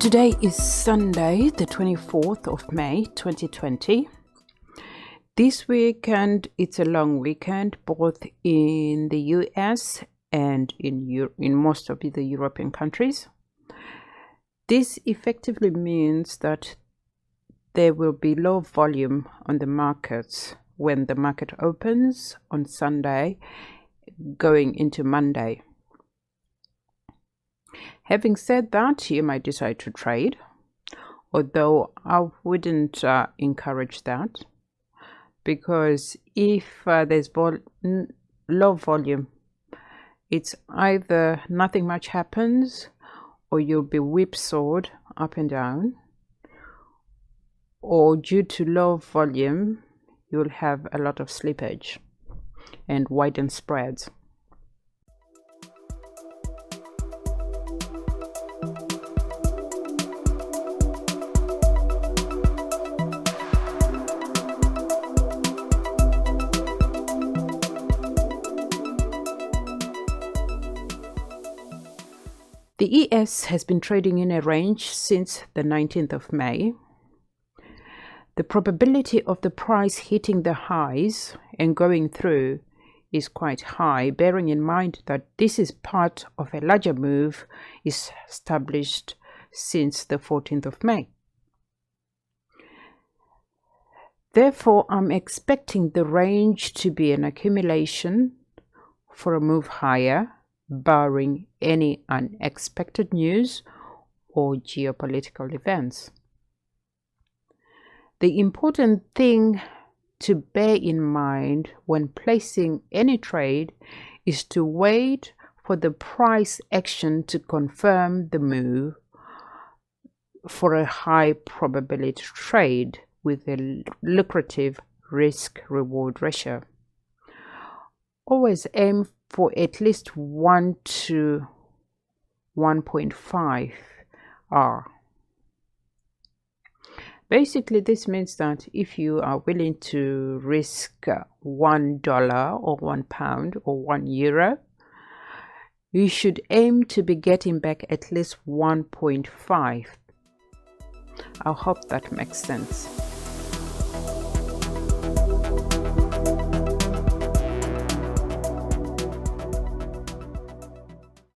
Today is Sunday, the 24th of May 2020. This weekend, it's a long weekend, both in the US and in most of the European countries. This effectively means that there will be low volume on the markets when the market opens on Sunday, going into Monday. Having said that, you might decide to trade, although I wouldn't encourage that, because if there's low volume, it's either nothing much happens or you'll be whipsawed up and down, or due to low volume, you'll have a lot of slippage and widened spreads. The ES has been trading in a range since the 19th of May. The probability of the price hitting the highs and going through is quite high, bearing in mind that this is part of a larger move established since the 14th of May. Therefore, I'm expecting the range to be an accumulation for a move higher, barring any unexpected news or geopolitical events. The important thing to bear in mind when placing any trade is to wait for the price action to confirm the move for a high probability trade with a lucrative risk-reward ratio. Always aim for at least 1 to 1.5 R. Basically, this means that if you are willing to risk $1 or £1 or €1, you should aim to be getting back at least 1.5. I hope that makes sense.